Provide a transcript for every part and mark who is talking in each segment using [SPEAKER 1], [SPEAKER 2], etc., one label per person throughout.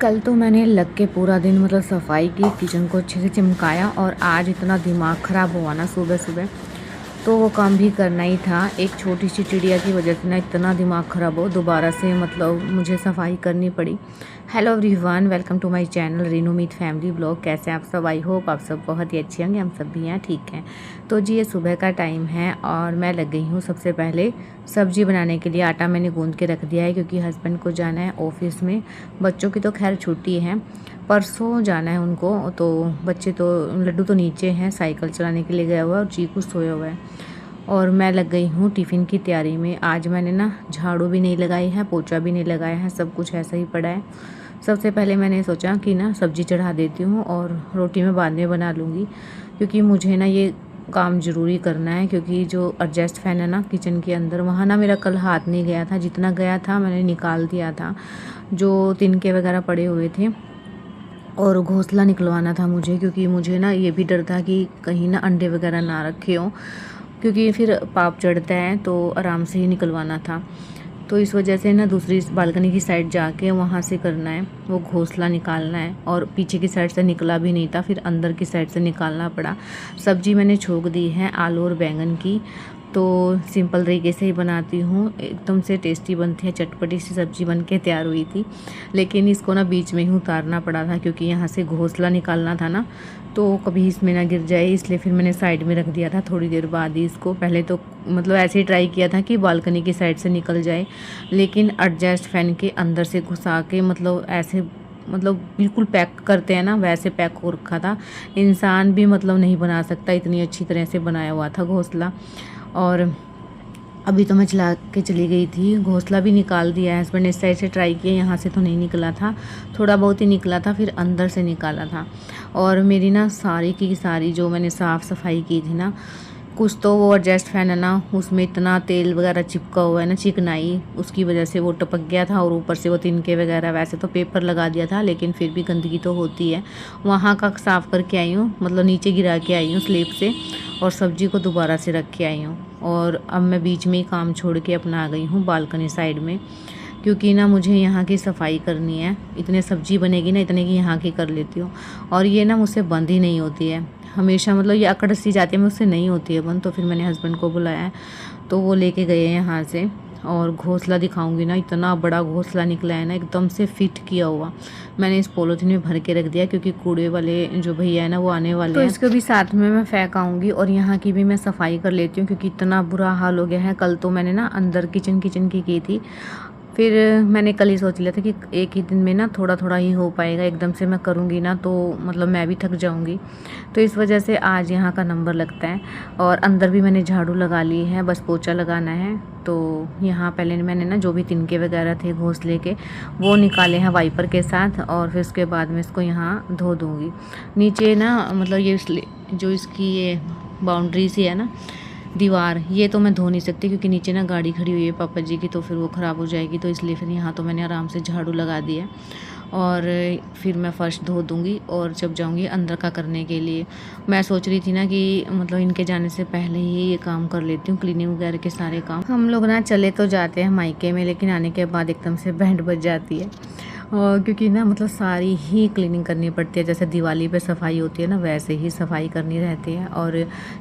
[SPEAKER 1] कल तो मैंने लग के पूरा दिन मतलब सफाई की, किचन को अच्छे से चमकाया और आज इतना दिमाग ख़राब हुआ ना सुबह सुबह। तो वो काम भी करना ही था। एक छोटी सी चिड़िया की वजह से ना इतना दिमाग ख़राब हो, दोबारा से मतलब मुझे सफाई करनी पड़ी। Hello everyone, welcome to my channel Rinu Meet family blog. कैसे आप सब? आई होप आप सब बहुत ही अच्छे होंगे। हम सब भी हैं, ठीक हैं। तो जी ये सुबह का टाइम है और मैं लग गई हूँ सबसे पहले सब्जी बनाने के लिए। आटा मैंने गूंद के रख दिया है क्योंकि हस्बैंड को जाना है ऑफिस में। बच्चों की तो खैर छुट्टी है, परसों जाना है उनको। तो बच्चे तो लड्डू तो नीचे हैं, साइकिल चलाने के लिए गया हुआ है और चीकू सोया हुआ है। और मैं लग गई हूँ टिफ़िन की तैयारी में। आज मैंने ना झाड़ू भी नहीं लगाई है, पोछा भी नहीं लगाया है, सब कुछ ऐसा ही पड़ा है। सबसे पहले मैंने सोचा कि ना सब्ज़ी चढ़ा देती हूँ और रोटी मैं बाद में बना लूँगी, क्योंकि मुझे ना ये काम ज़रूरी करना है। क्योंकि जो एडजस्ट फ़ैन है ना किचन के अंदर, वहाँ ना मेरा कल हाथ नहीं गया था। जितना गया था मैंने निकाल दिया था, जो तिनके वगैरह पड़े हुए थे। और घोंसला निकलवाना था मुझे, क्योंकि मुझे ना ये भी डर था कि कहीं ना अंडे वगैरह ना रखे हों, क्योंकि फिर पाप चढ़ता है। तो आराम से ही निकलवाना था। तो इस वजह से ना दूसरी बालकनी की साइड जाके वहाँ से करना है, वो घोंसला निकालना है। और पीछे की साइड से निकला भी नहीं था, फिर अंदर की साइड से निकालना पड़ा। सब्जी मैंने छोक दी है आलू और बैंगन की। तो सिंपल तरीके से ही बनाती हूँ, एकदम से टेस्टी बनती है। चटपटी सी सब्जी बन के तैयार हुई थी, लेकिन इसको ना बीच में ही उतारना पड़ा था क्योंकि यहाँ से घोंसला निकालना था ना, तो कभी इसमें ना गिर जाए, इसलिए फिर मैंने साइड में रख दिया था। थोड़ी देर बाद ही इसको, पहले तो मतलब ऐसे ही ट्राई किया था कि बालकनी की साइड से निकल जाए, लेकिन एडजस्ट फैन के अंदर से घुसा के मतलब ऐसे मतलब बिल्कुल पैक करते हैं ना, वैसे पैक हो रखा था। इंसान भी मतलब नहीं बना सकता, इतनी अच्छी तरह से बनाया हुआ था घोंसला। और अभी तो मैं चला के चली गई थी, घोंसला भी निकाल दिया है। हस्बैंड ने इस साइड से ट्राई किया, यहाँ से तो नहीं निकला था, थोड़ा बहुत ही निकला था, फिर अंदर से निकाला था। और मेरी ना सारी की सारी जो मैंने साफ़ सफाई की थी ना, कुछ तो वो एडजस्ट फैन है ना, उसमें इतना तेल वगैरह चिपका हुआ है ना, चिकनाई, उसकी वजह से वो टपक गया था। और ऊपर से वो तिनके वगैरह, वैसे तो पेपर लगा दिया था लेकिन फिर भी गंदगी तो होती है। वहाँ का साफ़ करके आई हूँ, मतलब नीचे गिरा के आई हूँ स्लैब से, और सब्जी को दोबारा से रख के आई हूँ। और अब मैं बीच में ही काम छोड़ के अपना आ गई हूँ बालकनी साइड में, क्योंकि ना मुझे यहाँ की सफाई करनी है। इतने सब्जी बनेगी ना, इतने की यहाँ की कर लेती हूँ। और ये ना मुझसे बंद ही नहीं होती है हमेशा, मतलब ये अकड़ सी जाती है, मुझसे नहीं होती है बंद। तो फिर मैंने हस्बैंड को बुलाया है, तो वो लेके गए हैं यहाँ से। और घोंसला दिखाऊंगी ना, इतना बड़ा घोंसला निकला है ना, एकदम से फिट किया हुआ। मैंने इस पॉलीथीन में भर के रख दिया क्योंकि कूड़े वाले जो भैया है ना वो आने वाले हैं, तो इसको भी साथ में मैं फेंक आऊँगी। और यहाँ की भी मैं सफाई कर लेती हूँ क्योंकि इतना बुरा हाल हो गया है। कल तो मैंने ना अंदर किचन की थी, फिर मैंने कल ही सोच लिया था कि एक ही दिन में ना थोड़ा थोड़ा ही हो पाएगा, एकदम से मैं करूँगी ना तो मतलब मैं भी थक जाऊँगी। तो इस वजह से आज यहाँ का नंबर लगता है। और अंदर भी मैंने झाड़ू लगा ली है, बस पोछा लगाना है। तो यहाँ पहले मैंने ना जो भी तिनके वगैरह थे घोंसले के, वो निकाले हैं वाइपर के साथ, और फिर उसके बाद में इसको यहाँ धो दूँगी। नीचे ना मतलब ये जो इसकी ये बाउंड्री सी है ना, दीवार, ये तो मैं धो नहीं सकती क्योंकि नीचे ना गाड़ी खड़ी हुई है पापा जी की, तो फिर वो ख़राब हो जाएगी। तो इसलिए फिर यहाँ तो मैंने आराम से झाड़ू लगा दिया है। और फिर मैं फर्श धो दूँगी और जब जाऊँगी अंदर का करने के लिए। मैं सोच रही थी ना कि मतलब इनके जाने से पहले ही ये काम कर लेती हूँ, क्लीनिंग वगैरह के सारे काम। हम लोग ना चले तो जाते हैं मायके में, लेकिन आने के बाद एकदम से बैंड बज जाती है। और क्योंकि ना मतलब सारी ही क्लीनिंग करनी पड़ती है, जैसे दिवाली पे सफाई होती है ना, वैसे ही सफाई करनी रहती है। और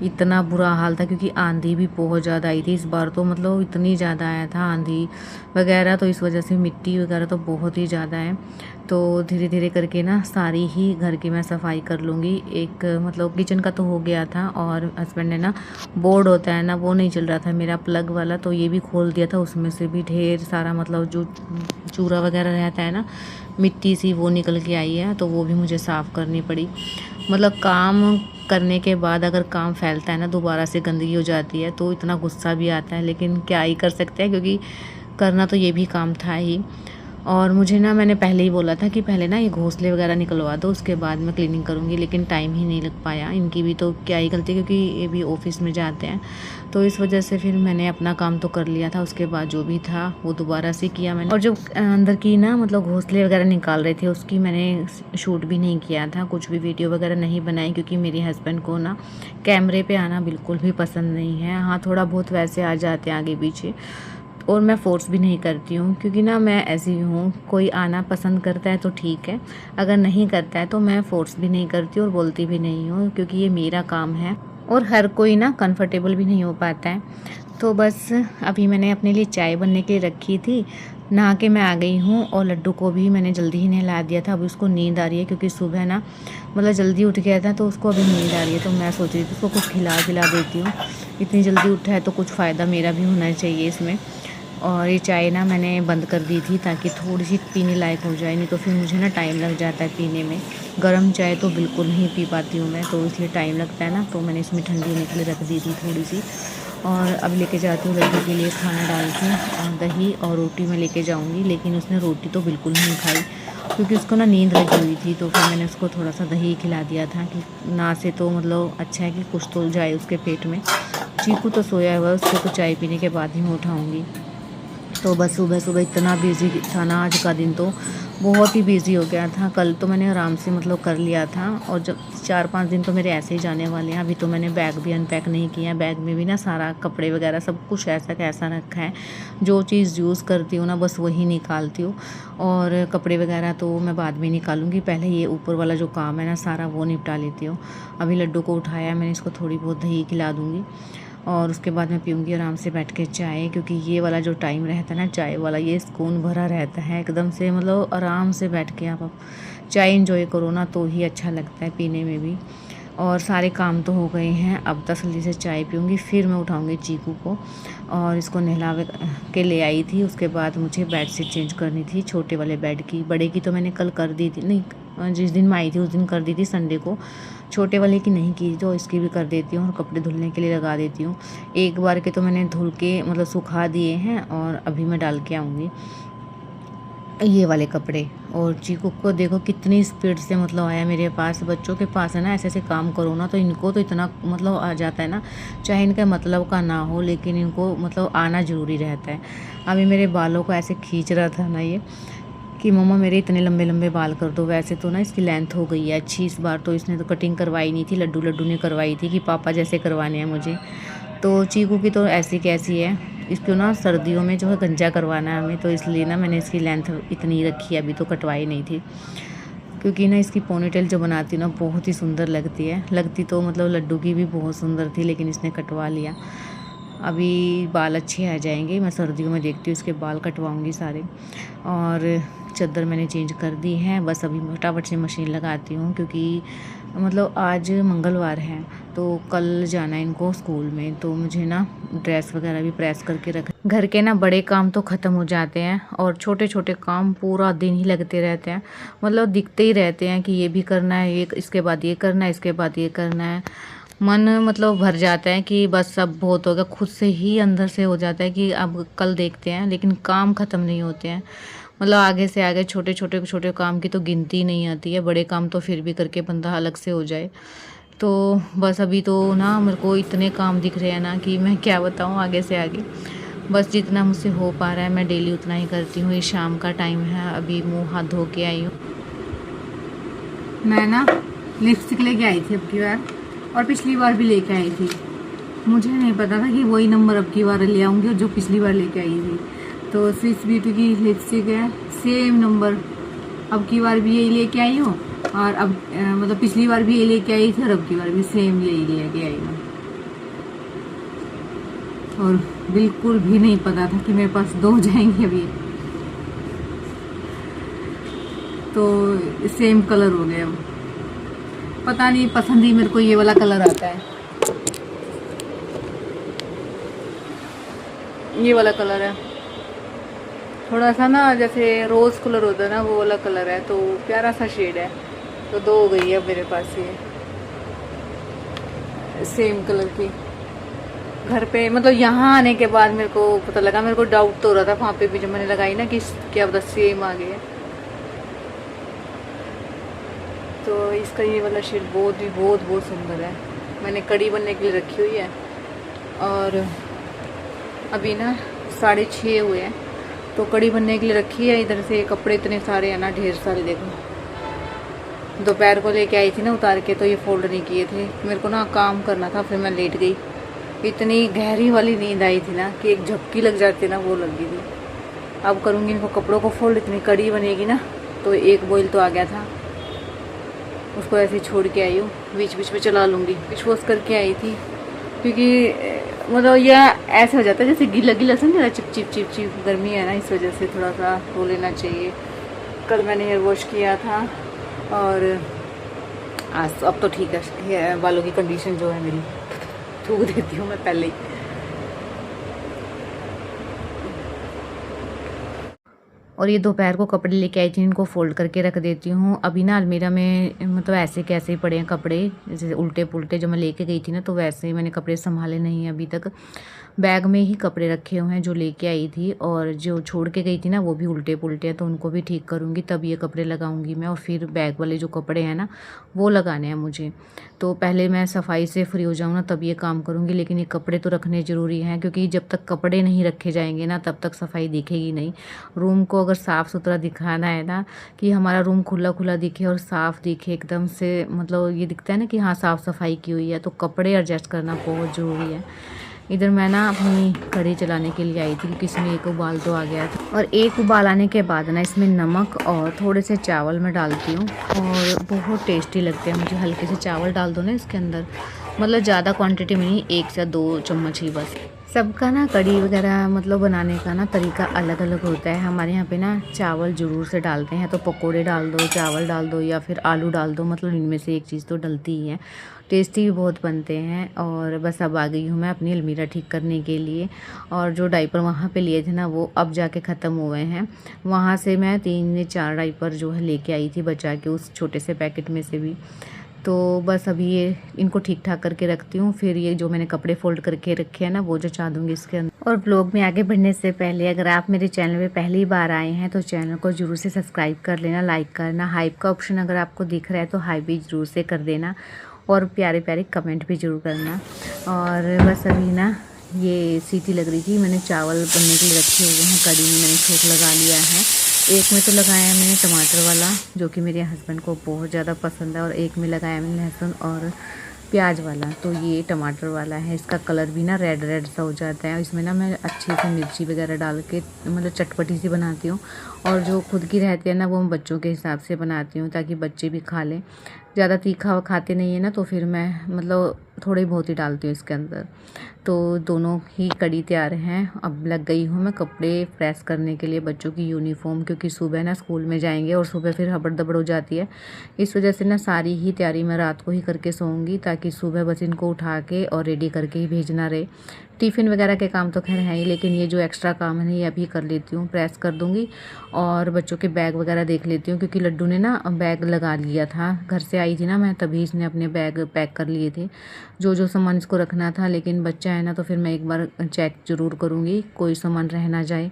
[SPEAKER 1] इतना बुरा हाल था क्योंकि आंधी भी बहुत ज़्यादा आई थी इस बार, तो मतलब इतनी ज़्यादा आया था आंधी वगैरह, तो इस वजह से मिट्टी वगैरह तो बहुत ही ज़्यादा है। तो धीरे धीरे करके ना सारी ही घर की मैं सफाई कर लूँगी। एक मतलब किचन का तो हो गया था, और हस्बैंड ने ना बोर्ड होता है ना, वो नहीं चल रहा था मेरा प्लग वाला, तो ये भी खोल दिया था। उसमें से भी ढेर सारा मतलब जो चूरा वगैरह रहता है ना, मिट्टी सी, वो निकल के आई है, तो वो भी मुझे साफ़ करनी पड़ी। मतलब काम करने के बाद अगर काम फैलता है ना, दोबारा से गंदगी हो जाती है, तो इतना गुस्सा भी आता है, लेकिन क्या ही कर सकते हैं क्योंकि करना तो ये भी काम था ही। और मुझे ना, मैंने पहले ही बोला था कि पहले ना ये घोंसले वगैरह निकलवा दो, उसके बाद मैं क्लीनिंग करूँगी, लेकिन टाइम ही नहीं लग पाया। इनकी भी तो क्या ही गलती, क्योंकि ये भी ऑफिस में जाते हैं, तो इस वजह से फिर मैंने अपना काम तो कर लिया था। उसके बाद जो भी था वो दोबारा से किया मैंने। और जो अंदर की ना मतलब घोंसले वगैरह निकाल रहे थे, उसकी मैंने शूट भी नहीं किया था, कुछ भी वीडियो वगैरह नहीं बनाई, क्योंकि मेरे हस्बैंड को ना कैमरे पे आना बिल्कुल भी पसंद नहीं है। हाँ, थोड़ा बहुत वैसे आ जाते हैं आगे पीछे, और मैं फ़ोर्स भी नहीं करती हूँ, क्योंकि ना मैं ऐसी हूँ, कोई आना पसंद करता है तो ठीक है, अगर नहीं करता है तो मैं फ़ोर्स भी नहीं करती और बोलती भी नहीं हूँ, क्योंकि ये मेरा काम है और हर कोई ना कंफर्टेबल भी नहीं हो पाता है। तो बस अभी मैंने अपने लिए चाय बनने के लिए रखी थी, नहा के मैं आ गई हूँ और लड्डू को भी मैंने जल्दी ही नहला दिया था। अभी उसको नींद आ रही है, क्योंकि सुबह ना मतलब जल्दी उठ गया था, तो उसको अभी नींद आ रही है। तो मैं सोच रही थी उसको कुछ खिला देती हूँ, इतनी जल्दी उठा है तो कुछ फ़ायदा मेरा भी होना चाहिए इसमें। और ये चाय ना मैंने बंद कर दी थी ताकि थोड़ी सी पीने लायक हो जाए, नहीं तो फिर मुझे ना टाइम लग जाता है पीने में। गर्म चाय तो बिल्कुल नहीं पी पाती हूँ मैं, तो इसलिए टाइम लगता है ना, तो मैंने इसमें ठंडी होने के लिए रख दी थी थोड़ी सी। और अब लेके जाती हूँ लड्डू के लिए खाना डाल के, और दही और रोटी मैं लेके जाऊँगी। लेकिन उसने रोटी तो बिल्कुल नहीं खाई, क्योंकि उसको ना नींद लगी हुई थी, तो फिर मैंने उसको थोड़ा सा दही खिला दिया था कि ना से तो मतलब अच्छा है कि कुछ तो जाए उसके पेट में। चीकू तो सोया हुआ है, उसको तो चाय पीने के बाद ही मैं उठाऊँगी। तो बस सुबह सुबह इतना बिज़ी था ना, आज का दिन तो बहुत ही बिज़ी हो गया था। कल तो मैंने आराम से मतलब कर लिया था, और जब 4-5 दिन तो मेरे ऐसे ही जाने वाले हैं। अभी तो मैंने बैग भी अनपैक नहीं किया, बैग में भी ना सारा कपड़े वगैरह सब कुछ ऐसा कैसा रखा है। जो चीज़ यूज़ करती हूँ ना बस वही निकालती हूँ, और कपड़े वगैरह तो मैं बाद में निकालूंगी, पहले ये ऊपर वाला जो काम है ना सारा वो निपटा लेती हूँ। अभी लड्डू को उठाया मैंने, इसको थोड़ी बहुत दही खिला दूँगी और उसके बाद मैं पीऊँगी आराम से बैठ के चाय, क्योंकि ये वाला जो टाइम रहता है ना चाय वाला, ये सुकून भरा रहता है एकदम से, मतलब आराम से बैठ के आप चाय एंजॉय करो ना तो ही अच्छा लगता है पीने में भी। और सारे काम तो हो गए हैं, अब तसल्ली से चाय पीऊँगी, फिर मैं उठाऊँगी चीकू को और इसको नहला के ले आई थी। उसके बाद मुझे बेडशीट चेंज करनी थी छोटे वाले बेड की, बड़े की तो मैंने कल कर दी थी, नहीं जिस दिन मैं आई थी उस दिन कर दी थी संडे को। छोटे वाले की नहीं की, तो इसकी भी कर देती हूँ और कपड़े धुलने के लिए लगा देती हूँ। एक बार के तो मैंने धुल के मतलब सुखा दिए हैं, और अभी मैं डाल के आऊँगी ये वाले कपड़े। और चीकू को देखो कितनी स्पीड से मतलब आया मेरे पास। बच्चों के पास है ना ऐसे ऐसे काम करो ना तो इनको तो इतना मतलब आ जाता है ना, चाहे इनका मतलब का ना हो, लेकिन इनको मतलब आना ज़रूरी रहता है। अभी मेरे बालों को ऐसे खींच रहा था ना ये कि मम्मा मेरे इतने लंबे लंबे बाल कर दो। वैसे तो ना इसकी लेंथ हो गई है अच्छी, इस बार तो इसने तो कटिंग करवाई नहीं थी, लड्डू लड्डू ने करवाई थी कि पापा जैसे करवाने हैं मुझे। तो चीकू की तो ऐसी कैसी है, इसको ना सर्दियों में जो है गंजा करवाना है हमें, तो इसलिए ना मैंने इसकी लेंथ इतनी रखी है, अभी तो कटवाई नहीं थी। क्योंकि ना इसकी पोनीटेल जो बनाती हूँ ना बहुत ही सुंदर लगती है, लगती तो मतलब लड्डू की भी बहुत सुंदर थी, लेकिन इसने कटवा लिया। अभी बाल अच्छे आ जाएंगे, मैं सर्दियों में देखती हूँ इसके बाल कटवाऊँगी सारे। और चादर मैंने चेंज कर दी है, बस अभी फटाफट से मशीन लगाती हूँ, क्योंकि मतलब आज मंगलवार है तो कल जाना है इनको स्कूल में, तो मुझे ना ड्रेस वगैरह भी प्रेस करके रख। घर के ना बड़े काम तो ख़त्म हो जाते हैं और छोटे छोटे काम पूरा दिन ही लगते रहते हैं, मतलब दिखते ही रहते हैं कि ये भी करना है, ये इसके बाद ये करना है, इसके बाद ये करना है। मन मतलब भर जाता है कि बस अब बहुत हो गया, खुद से ही अंदर से हो जाता है कि अब कल देखते हैं, लेकिन काम ख़त्म नहीं होते हैं। मतलब आगे से आगे छोटे छोटे काम की तो गिनती ही नहीं आती है, बड़े काम तो फिर भी करके बंदा अलग से हो जाए। तो बस अभी तो ना मेरे को इतने काम दिख रहे हैं ना कि मैं क्या बताऊँ आगे से आगे। बस जितना मुझसे हो पा रहा है मैं डेली उतना ही करती हूँ। ये शाम का टाइम है, अभी मुँह हाथ धो के आई हूँ। मैं ना लिपस्टिक लेके आई थी अब की बार, और पिछली बार भी लेके आई थी। मुझे नहीं पता था कि वही नंबर अब की बार ले आऊँगी और जो पिछली बार लेके आई थी। तो स्विस ब्यूटी की लिपस्टिक है, सेम नंबर, अब की बार भी यही लेके आई हूँ, और अब मतलब पिछली बार भी यही लेके आई थी और अब की बार भी सेम यही लेके आई हूँ। और बिल्कुल भी नहीं पता था कि मेरे पास 2 जाएंगे अभी, तो सेम कलर हो गया। पता नहीं, पसंद ही मेरे को ये वाला कलर आता है, ये वाला कलर है, थोड़ा सा ना जैसे रोज़ कलर होता है ना वो वाला कलर है, तो प्यारा सा शेड है। तो 2 हो गई है मेरे पास ये सेम कलर की। घर पे मतलब यहाँ आने के बाद मेरे को पता लगा, मेरे को डाउट तो हो रहा था वहाँ पे भी जब मैंने लगाई ना कि क्या पता सेम आ गए। तो इसका ये वाला शेड बहुत सुंदर है। मैंने कड़ी बनने के लिए रखी हुई है, और अभी ना 6:30 हुए हैं, तो कड़ी बनने के लिए रखी है। इधर से कपड़े इतने सारे हैं ना, ढेर सारे, देखो दोपहर को लेके आई थी ना उतार के, तो ये फोल्ड नहीं किए थे। मेरे को ना काम करना था, फिर मैं लेट गई, इतनी गहरी वाली नींद आई थी ना कि एक झपकी लग जाती ना, वो लगी थी। अब करूँगी इनको कपड़ों को फोल्ड, इतनी कड़ी बनेगी ना। तो एक बॉयल तो आ गया था, उसको ऐसे छोड़ के आई हूँ, बीच बीच में चला लूँगी। डिश वॉश करके आई थी क्योंकि मतलब यह ऐसा हो जाता है जैसे गीला गीला सा नहीं, चिप चिप चिप चिप, गर्मी है ना, इस वजह से थोड़ा सा धो लेना चाहिए। कल मैंने हेयर वॉश किया था और आज अब तो ठीक है। बालों की कंडीशन जो है मेरी, थूक देती हूँ मैं पहले ही। और ये दोपहर को कपड़े लेके आई थी, इनको फोल्ड करके रख देती हूँ। अभी ना अलमीरा में मतलब ऐसे कैसे ही पड़े हैं कपड़े, जैसे उल्टे पुल्टे। जब मैं लेके गई थी ना तो वैसे ही मैंने कपड़े संभाले नहीं अभी तक। बैग में ही कपड़े रखे हुए हैं जो लेके आई थी, और जो छोड़ के गई थी ना वो भी उल्टे पुल्टे हैं, तो उनको भी ठीक करूँगी तब ये कपड़े लगाऊंगी मैं। और फिर बैग वाले जो कपड़े हैं ना वो लगाने हैं मुझे। तो पहले मैं सफाई से फ्री हो जाऊँ ना तब ये काम करूँगी, लेकिन ये कपड़े तो रखने ज़रूरी हैं, क्योंकि जब तक कपड़े नहीं रखे जाएंगे ना तब तक सफाई दिखेगी नहीं। रूम को अगर साफ़ सुथरा दिखाना है ना, कि हमारा रूम खुला खुला दिखे और साफ़ दिखे एकदम से, मतलब ये दिखता है ना कि हाँ साफ़ सफाई की हुई है, तो कपड़े एडजस्ट करना बहुत ज़रूरी है। इधर मैं ना अपनी कढ़ी चलाने के लिए आई थी क्योंकि इसमें एक उबाल तो आ गया था। और एक उबाल आने के बाद ना इसमें नमक और थोड़े से चावल मैं डालती हूँ, और बहुत टेस्टी लगते हैं मुझे। हल्के से चावल डाल दो ना इसके अंदर, मतलब ज़्यादा क्वांटिटी में नहीं, 1 से 2 चम्मच ही बस। सबका ना कढ़ी वगैरह मतलब बनाने का ना तरीका अलग अलग होता है। हमारे यहाँ पे ना चावल ज़रूर से डालते हैं, तो पकोड़े डाल दो, चावल डाल दो या फिर आलू डाल दो, मतलब इनमें से एक चीज़ तो डलती ही है। टेस्टी भी बहुत बनते हैं। और बस अब आ गई हूँ मैं अपनी अलमीरा ठीक करने के लिए। और जो डायपर वहाँ पे लिए थे ना वो अब जाके ख़त्म हुए हैं। वहाँ से मैं 3 या 4 डायपर जो है लेके आई थी बचा के, उस छोटे से पैकेट में से भी। तो बस अभी ये इनको ठीक ठाक करके रखती हूँ, फिर ये जो मैंने कपड़े फोल्ड करके रखे हैं ना वो जचा दूँगी इसके अंदर। और ब्लॉग में आगे बढ़ने से पहले अगर आप मेरे चैनल पे पहली बार आए हैं तो चैनल को ज़रूर से सब्सक्राइब कर लेना, लाइक करना, हाइप का ऑप्शन अगर आपको दिख रहा है तो हाइप भी ज़रूर से कर देना, और प्यारे प्यारे कमेंट भी ज़रूर करना। और बस अभी ना ये सीटी लग रही थी, मैंने चावल बनने के लिए रखे हुए हैं, कढ़ी में मैंने छोंक लगा लिया है। एक में तो लगाया मैंने टमाटर वाला जो कि मेरे हस्बैंड को बहुत ज़्यादा पसंद है, और एक में लगाया मैंने लहसुन और प्याज वाला। तो ये टमाटर वाला है, इसका कलर भी ना रेड रेड सा हो जाता है। इसमें ना मैं अच्छे से मिर्ची वगैरह डाल के मतलब चटपटी सी बनाती हूँ, और जो खुद की रहती है ना वो मैं बच्चों के हिसाब से बनाती हूँ ताकि बच्चे भी खा लें। ज़्यादा तीखा खाते नहीं है ना, तो फिर मैं मतलब थोड़ी बहुत ही डालती हूँ इसके अंदर। तो दोनों ही कड़ी तैयार हैं। अब लग गई हूँ मैं कपड़े प्रेस करने के लिए, बच्चों की यूनिफॉर्म, क्योंकि सुबह ना स्कूल में जाएंगे और सुबह फिर हबड़ दबड़ हो जाती है। इस वजह से ना सारी ही तैयारी मैं रात को ही करके सोऊंगी, ताकि सुबह बस इनको उठा के और रेडी करके ही भेजना रहे। टिफ़िन वगैरह के काम तो खैर है ही, लेकिन ये जो एक्स्ट्रा काम है ये अभी कर लेती हूँ, प्रेस कर दूँगी। और बच्चों के बैग वगैरह देख लेती हूँ, क्योंकि लड्डू ने ना बैग लगा लिया था, घर से आई थी ना मैं तभी इसने अपने बैग पैक कर लिए थे, जो जो सामान इसको रखना था। लेकिन बच्चा है ना तो फिर मैं एक बार चेक ज़रूर करूँगी कोई सामान रह ना जाए।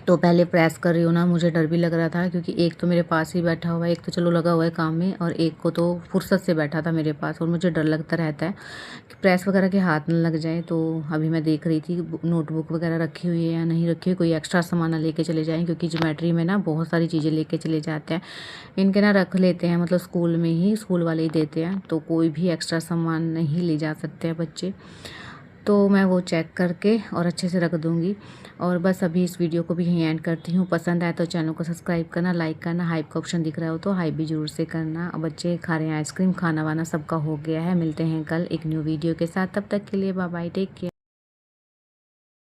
[SPEAKER 1] तो पहले प्रेस कर रही हूँ ना, मुझे डर भी लग रहा था क्योंकि एक तो मेरे पास ही बैठा हुआ है, एक तो चलो लगा हुआ है काम में, और एक को तो फुर्सत से बैठा था मेरे पास, और मुझे डर लगता रहता है कि प्रेस वगैरह के हाथ न लग जाए। तो अभी मैं देख रही थी नोटबुक वगैरह रखी हुई है या नहीं रखी हुई, कोई एक्स्ट्रा सामान ना लेके चले जाएँ, क्योंकि ज्योमेट्री में ना बहुत सारी चीज़ें लेके चले जाते हैं। इनके ना रख लेते हैं, मतलब स्कूल में ही स्कूल वाले ही देते हैं, तो कोई भी एक्स्ट्रा सामान नहीं ले जा सकते हैं बच्चे। तो मैं वो चेक करके और अच्छे से रख दूँगी। और बस अभी इस वीडियो को भी यहीं एंड करती हूँ। पसंद आए तो चैनल को सब्सक्राइब करना, लाइक करना, हाइप का ऑप्शन दिख रहा हो तो हाइप भी ज़रूर से करना। बच्चे खा रहे हैं आइसक्रीम, खाना वाना सबका हो गया है। मिलते हैं कल एक न्यू वीडियो के साथ, तब तक के लिए बाय बाय, टेक केयर।